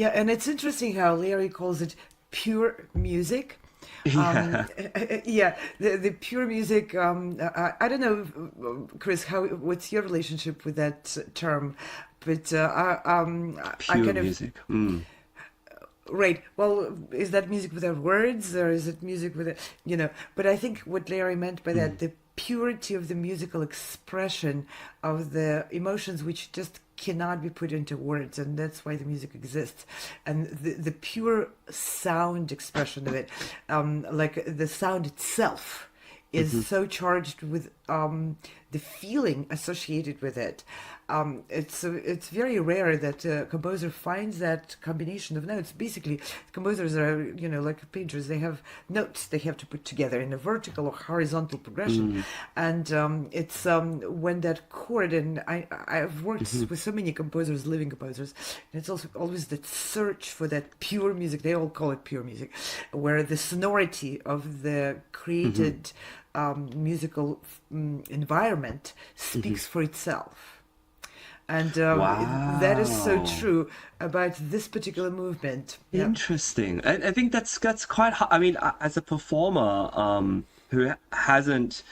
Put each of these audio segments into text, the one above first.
Yeah, and it's interesting how Larry calls it pure music. Yeah. Yeah, the pure music. I don't know, Chris, how what's your relationship with that term? But I Pure kind of music. right. Well, is that music without words, or is it music with But I think what Larry meant by that, Mm. the purity of the musical expression of the emotions, which just cannot be put into words, and that's why the music exists, and the pure sound expression of it, like the sound itself is Hmm. so charged with the feeling associated with it. It's very rare that a composer finds that combination of notes. Basically, composers are like painters. They have notes they have to put together in a vertical or horizontal progression, Mm. and it's when that chord. And I've worked Hmm. with so many composers, living composers, and it's also always that search for that pure music. They all call it pure music, where the sonority of the Hmm. created musical environment Hmm. speaks for itself. And that is so Wow. true about this particular movement. Yeah. Interesting. I think that's quite hard. I mean, as a performer, who hasn't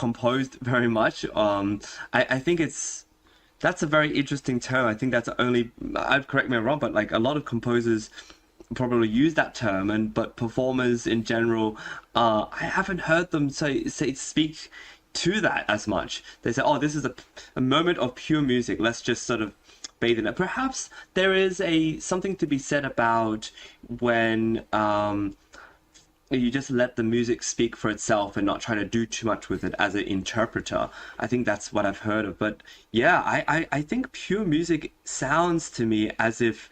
composed very much, I think that's a very interesting term. I think that's only, I'd correct me if I'm wrong, but like a lot of composers probably use that term, and but performers in general, I haven't heard them say speak to that as much. They say, "Oh, this is a moment of pure music. Let's just sort of bathe in it." Perhaps there is a something to be said about when you just let the music speak for itself and not trying to do too much with it as an interpreter. I think that's what I've heard of. But yeah, I think pure music sounds to me as if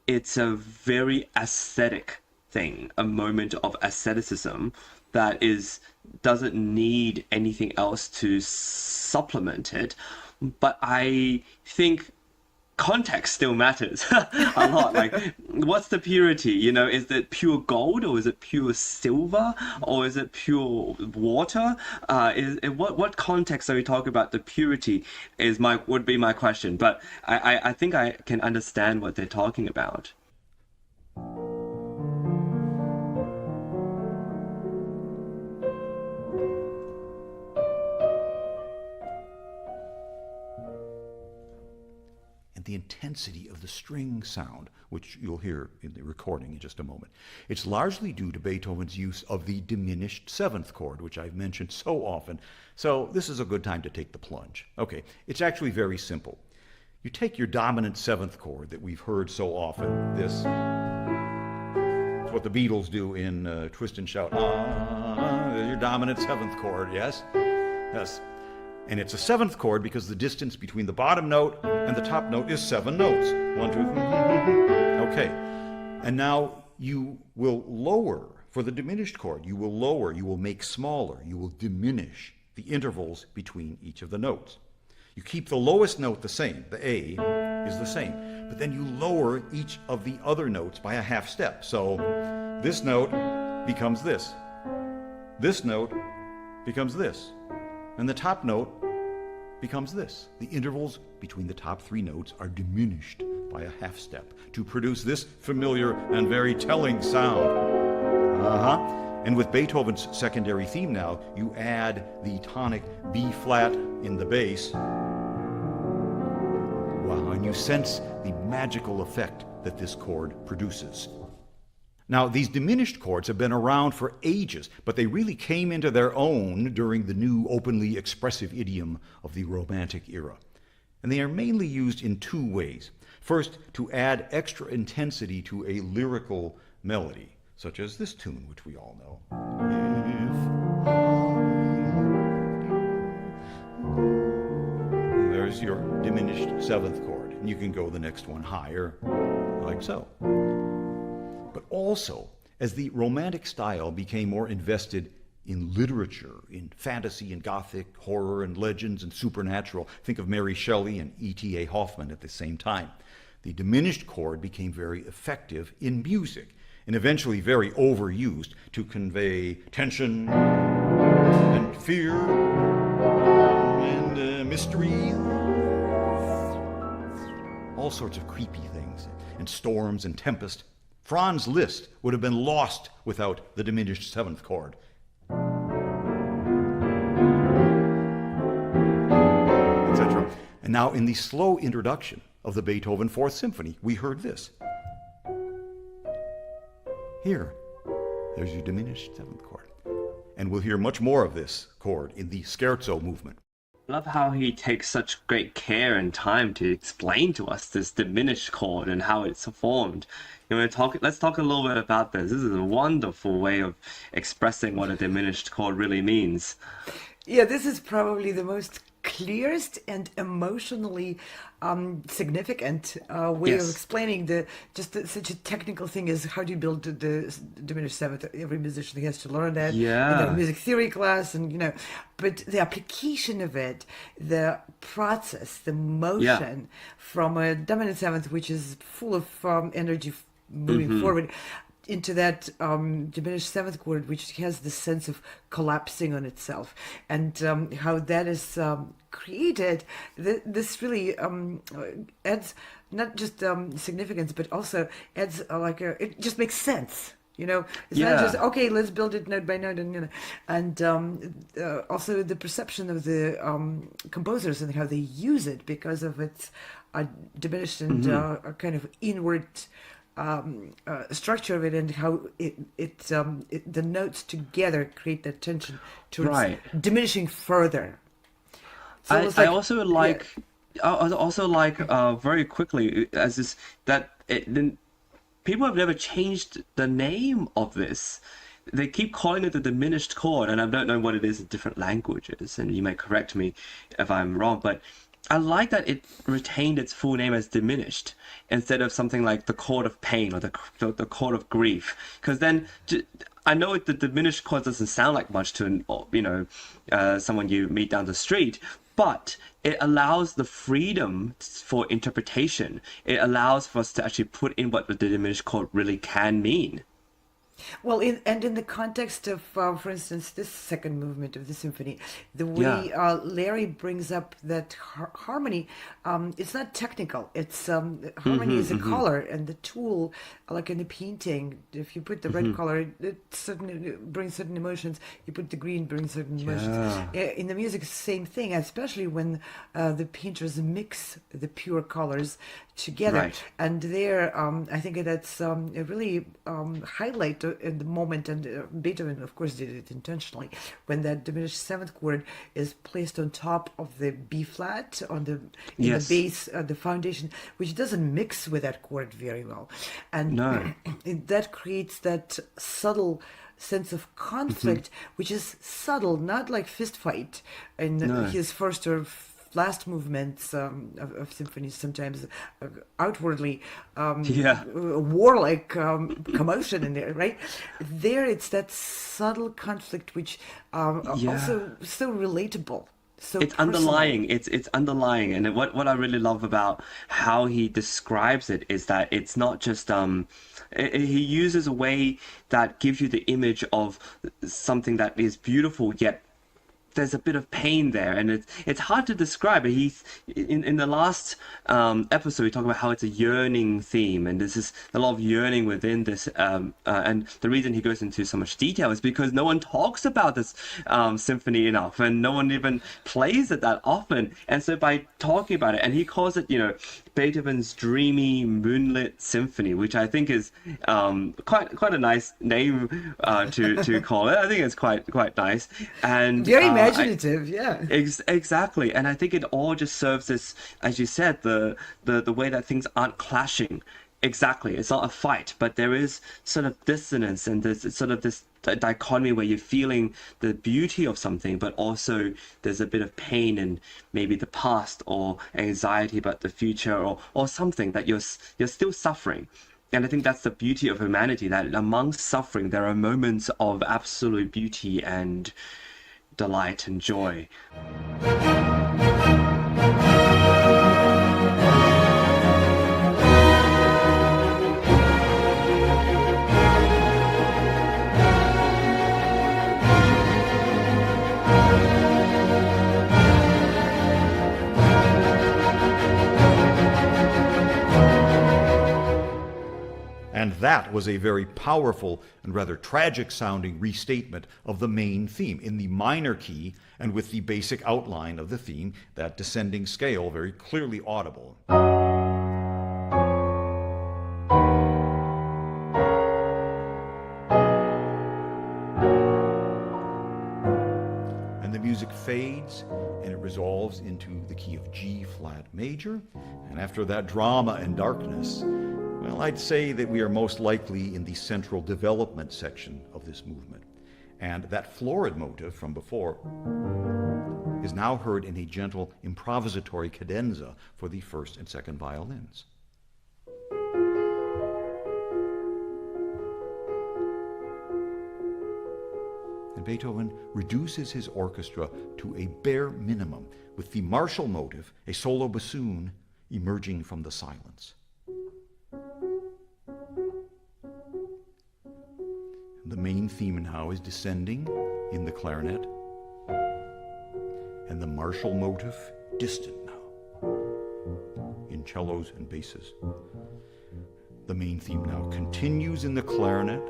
it's a very aesthetic thing, a moment of asceticism that is doesn't need anything else to supplement it. But I think context still matters a lot. Like, what's the purity? Is it pure gold, or is it pure silver, or is it pure water? What context are we talking about? The purity is my would be my question. But I think I can understand what they're talking about. And the intensity of the string sound, which you'll hear in the recording in just a moment. It's largely due to Beethoven's use of the diminished seventh chord, which I've mentioned so often. So this is a good time to take the plunge. Okay, it's actually very simple. You take your dominant seventh chord that we've heard so often, this. It's what the Beatles do in Twist and Shout. Your dominant seventh chord, yes? Yes. And it's a seventh chord because the distance between the bottom note and the top note is 7 notes. 1, 2. Okay. And now you will lower, for the diminished chord, you will lower, you will make smaller, you will diminish the intervals between each of the notes. You keep the lowest note the same, the A is the same, but then you lower each of the other notes by a half step. So this note becomes this. This note becomes this. And the top note becomes this. The intervals between the top 3 notes are diminished by a half step to produce this familiar and very telling sound. And with Beethoven's secondary theme now, you add the tonic B flat in the bass. Wow, and you sense the magical effect that this chord produces. Now, these diminished chords have been around for ages, but they really came into their own during the new openly expressive idiom of the Romantic era. And they are mainly used in 2 ways. First, to add extra intensity to a lyrical melody, such as this tune, which we all know. There's your diminished 7th chord, and you can go the next one higher, like so. But also, as the Romantic style became more invested in literature, in fantasy and Gothic, horror and legends and supernatural, think of Mary Shelley and E.T.A. Hoffman at the same time, the diminished chord became very effective in music and eventually very overused to convey tension and fear and mystery. all sorts of creepy things, and storms and tempest. Franz Liszt would have been lost without the diminished seventh chord. Etc. And now in the slow introduction of the Beethoven Fourth Symphony, we heard this. Here, there's your diminished seventh chord. And we'll hear much more of this chord in the scherzo movement. I love how he takes such great care and time to explain to us this diminished chord and how it's formed. Let's talk a little bit about this. This is a wonderful way of expressing what a diminished chord really means. Yeah, this is probably the most clearest and emotionally significant way of explaining such a technical thing as how do you build the diminished seventh. Every musician has to learn that in their music theory class, and but the application of it, the process, the motion from a dominant seventh, which is full of energy moving forward, into that diminished seventh chord, which has the sense of collapsing on itself, and how that is created. This really adds not just significance, but also adds it just makes sense. It's not just okay. Let's build it note by note, and also the perception of the composers and how they use it because of its diminished and kind of inward structure of it, and how the notes together create that tension towards diminishing further. So I also like very quickly as this then people have never changed the name of this. They keep calling it the diminished chord, and I don't know what it is in different languages, and you may correct me if I'm wrong, but I like that it retained its full name as diminished instead of something like the chord of pain or the chord of grief, because then I know the diminished chord doesn't sound like much to someone you meet down the street, but it allows the freedom for interpretation. It allows for us to actually put in what the diminished chord really can mean. Well, in the context of, for instance, this second movement of the symphony, the way Larry brings up that harmony, it's not technical. It's harmony is a color, and the tool, like in the painting, if you put the red color, it certainly brings certain emotions. You put the green, brings certain emotions. In the music, it's the same thing, especially when the painters mix the pure colors together. Right. And there, I think that's a really highlight in the moment, and Beethoven, of course, did it intentionally, when that diminished seventh chord is placed on top of the B flat in the bass, the foundation, which doesn't mix with that chord very well, and that creates that subtle sense of conflict, which is subtle, not like fist fight in his first or last movements of symphonies, sometimes outwardly warlike commotion in there, right? There, it's that subtle conflict which also so relatable. So it's personal. underlying. It's underlying, and what I really love about how he describes it is that it's not just he uses a way that gives you the image of something that is beautiful yet there's a bit of pain there, and it's hard to describe. He's in the last episode we talked about how it's a yearning theme, and there's a lot of yearning within this. And the reason he goes into so much detail is because no one talks about this symphony enough, and no one even plays it that often. And so by talking about it, and he calls it, Beethoven's dreamy moonlit symphony, which I think is quite a nice name to call it. I think it's quite nice and very imaginative. Exactly, and I think it all just serves this, as you said, the way that things aren't clashing. Exactly, it's not a fight, but there is sort of dissonance, and there's sort of this dichotomy where you're feeling the beauty of something, but also there's a bit of pain and maybe the past or anxiety about the future or something that you're still suffering. And I think that's the beauty of humanity, that amongst suffering there are moments of absolute beauty and delight and joy. that was a very powerful and rather tragic sounding restatement of the main theme in the minor key and with the basic outline of the theme, that descending scale very clearly audible. And the music fades and it resolves into the key of G flat major. And after that drama and darkness, well, I'd say that we are most likely in the central development section of this movement. And that florid motive from before is now heard in a gentle improvisatory cadenza for the first and second violins. And Beethoven reduces his orchestra to a bare minimum, with the martial motive, a solo bassoon, emerging from the silence. The main theme now is descending in the clarinet, and the martial motive distant now in cellos and basses. The main theme now continues in the clarinet,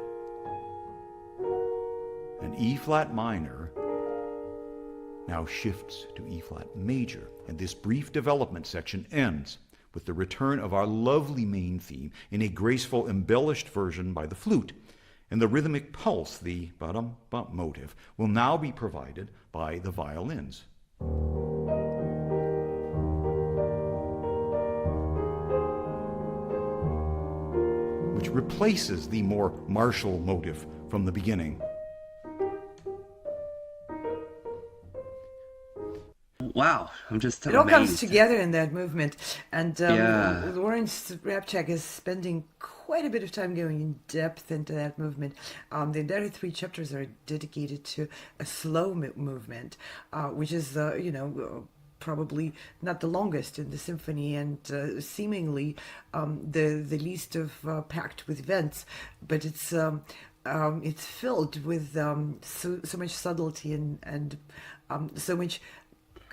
and E flat minor now shifts to E flat major, and this brief development section ends with the return of our lovely main theme in a graceful, embellished version by the flute. And the rhythmic pulse, the ba-dum-bum motive, will now be provided by the violins. Which replaces the more martial motive from the beginning. Wow, I'm just It all comes amazed. together in that movement, and Yeah. Lawrence Rapchak is spending quite a bit of time going in depth into that movement. The entire 3 chapters are dedicated to a slow movement, which is, probably not the longest in the symphony, and seemingly the least of packed with events, but it's filled with so much subtlety and so much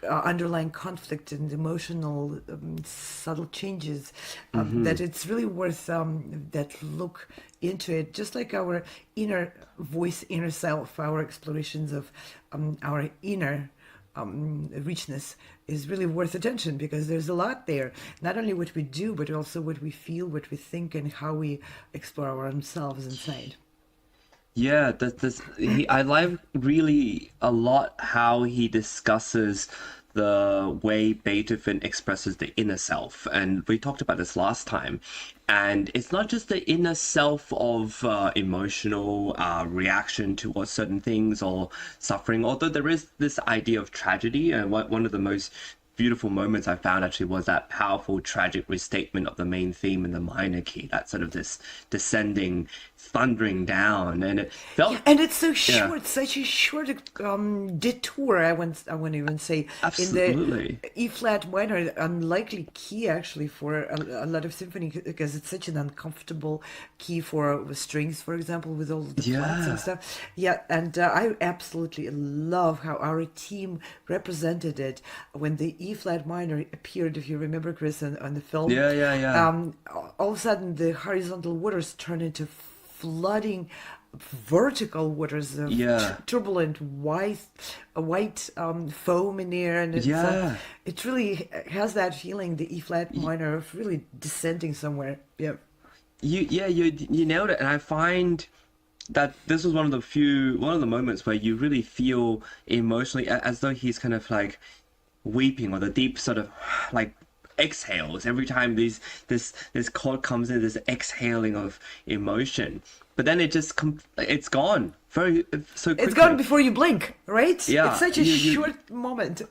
underlying conflict and emotional subtle changes that it's really worth that look into it, just like our inner voice, inner self, our explorations of our inner richness is really worth attention, because there's a lot there, not only what we do but also what we feel, what we think, and how we explore our own selves inside. Yeah, I like really a lot how he discusses the way Beethoven expresses the inner self. And we talked about this last time. And it's not just the inner self of emotional reaction towards certain things or suffering, although there is this idea of tragedy. And one of the most beautiful moments I found actually was that powerful tragic restatement of the main theme in the minor key, that sort of this descending, thundering down, and it felt And it's so short, such a short detour, I want to even say, absolutely in the E flat minor, unlikely key actually for a lot of symphony, because it's such an uncomfortable key for strings, for example, with all the flats and stuff. Yeah, and I absolutely love how our team represented it when the E flat minor appeared, if you remember, Chris, on the film. All of a sudden, the horizontal waters turn into flooding vertical waters of turbulent white foam in there, and it really has that feeling, the E flat minor, of really descending somewhere. You nailed it. And I find that this was one of the moments where you really feel emotionally as though he's kind of like weeping, or the deep sort of like exhales every time this chord comes in, this exhaling of emotion. But then it's gone so quickly. It's gone before you blink, right? Yeah, it's such a short moment.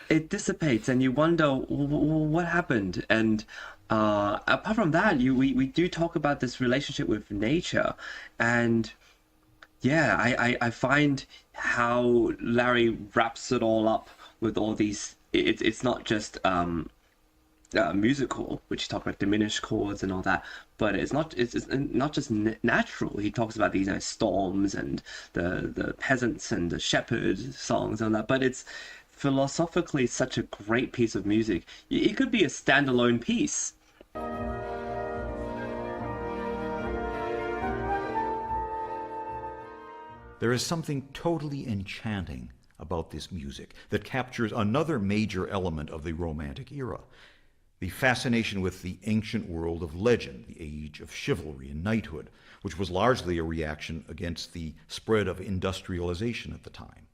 It dissipates, and you wonder what happened. And apart from that, we do talk about this relationship with nature, and I find how Larry wraps it all up with all these. It's not just musical, which he talks about diminished chords and all that, but it's not just natural. He talks about these storms and the peasants and the shepherd songs and that, but it's philosophically such a great piece of music. It could be a standalone piece. There is something totally enchanting about this music that captures another major element of the Romantic era, the fascination with the ancient world of legend, the age of chivalry and knighthood, which was largely a reaction against the spread of industrialization at the time.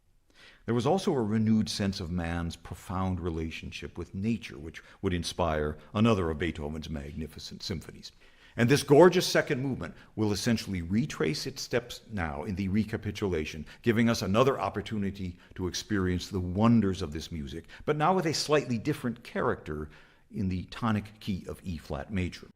There was also a renewed sense of man's profound relationship with nature, which would inspire another of Beethoven's magnificent symphonies. And this gorgeous second movement will essentially retrace its steps now in the recapitulation, giving us another opportunity to experience the wonders of this music, but now with a slightly different character in the tonic key of E-flat major.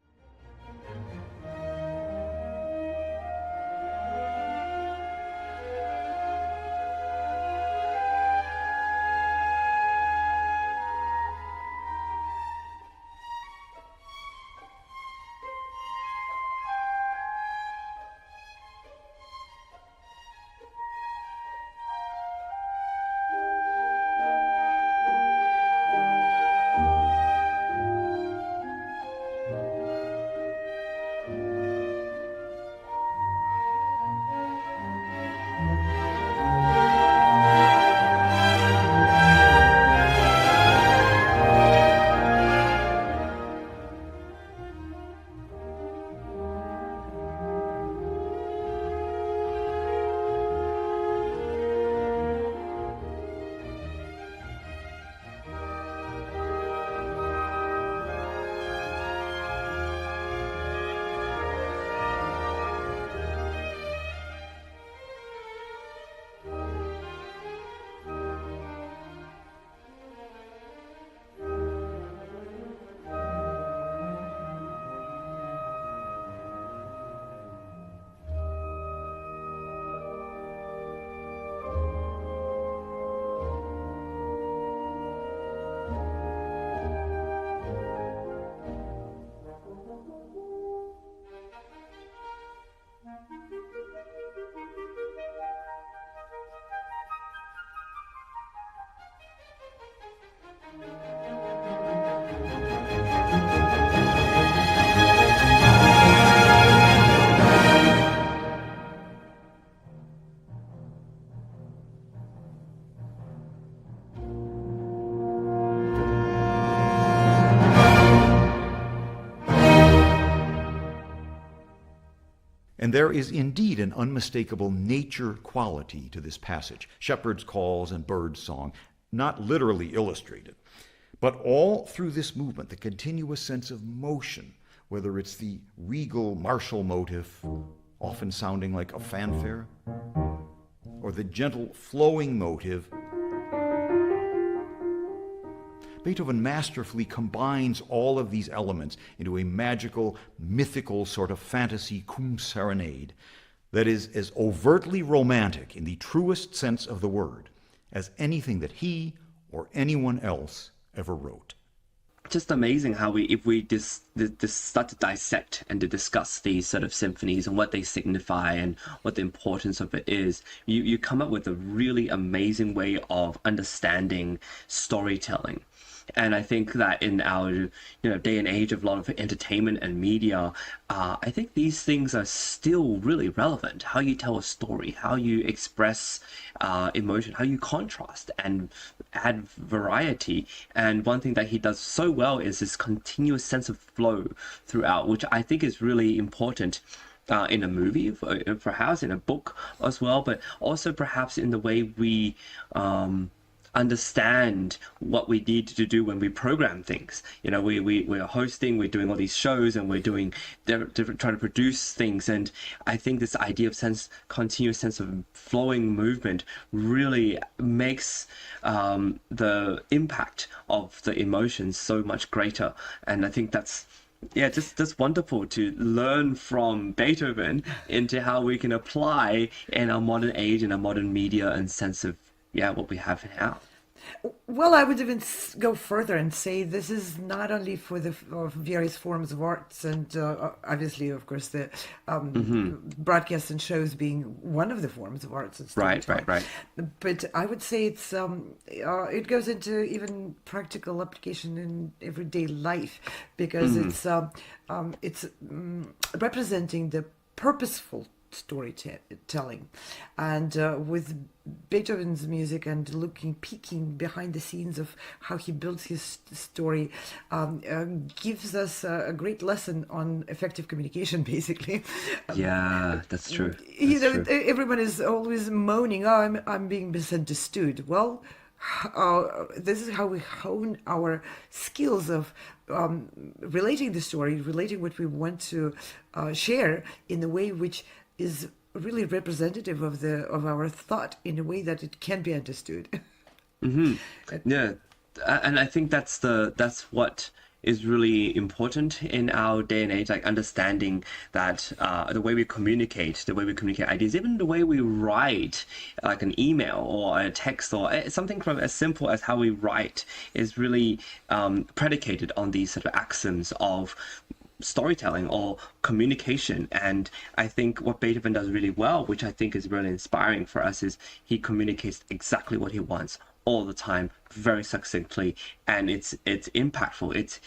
And there is indeed an unmistakable nature quality to this passage, shepherd's calls and bird song, not literally illustrated. But all through this movement, the continuous sense of motion, whether it's the regal martial motif, often sounding like a fanfare, or the gentle flowing motive, Beethoven masterfully combines all of these elements into a magical, mythical sort of fantasy cum serenade that is as overtly romantic in the truest sense of the word as anything that he or anyone else ever wrote. Just amazing how if we start to dissect and to discuss these sort of symphonies and what they signify and what the importance of it is, you come up with a really amazing way of understanding storytelling. And I think that in our day and age of a lot of entertainment and media, I think these things are still really relevant. How you tell a story, how you express emotion, how you contrast and add variety. And one thing that he does so well is this continuous sense of flow throughout, which I think is really important in a movie, perhaps in a book as well, but also perhaps in the way we understand what we need to do when we program things. We're hosting, we're doing all these shows, and we're doing different trying to produce things. And I think this idea of continuous sense of flowing movement really makes the impact of the emotions so much greater. And I think that's just wonderful to learn from Beethoven into how we can apply in our modern age and our modern media and sense of what we have now. Well, I would even go further and say this is not only for the various forms of arts, and obviously, of course, the broadcasts and shows being one of the forms of arts. Right. But I would say it goes into even practical application in everyday life, because it's representing the purposeful storytelling. And with Beethoven's music and peeking behind the scenes of how he builds his story, gives us a great lesson on effective communication, basically. Yeah, that's true. You That's know, true. everyone is always moaning, "Oh, I'm being misunderstood." Well, this is how we hone our skills of relating the story, relating what we want to share in a way which is really representative of our thought in a way that it can be understood. Yeah, and I think that's what is really important in our day and age, like understanding that the way we communicate ideas, even the way we write, like an email or a text or something from as simple as how we write, is really predicated on these sort of axioms of storytelling or communication. And I think what Beethoven does really well, which I think is really inspiring for us, is he communicates exactly what he wants all the time, very succinctly, and it's impactful. It's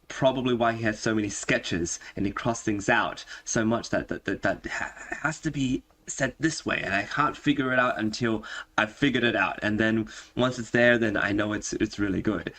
probably why he has so many sketches and he crossed things out so much that has to be said this way, and I can't figure it out until I've figured it out, and then once it's there, then I know it's really good.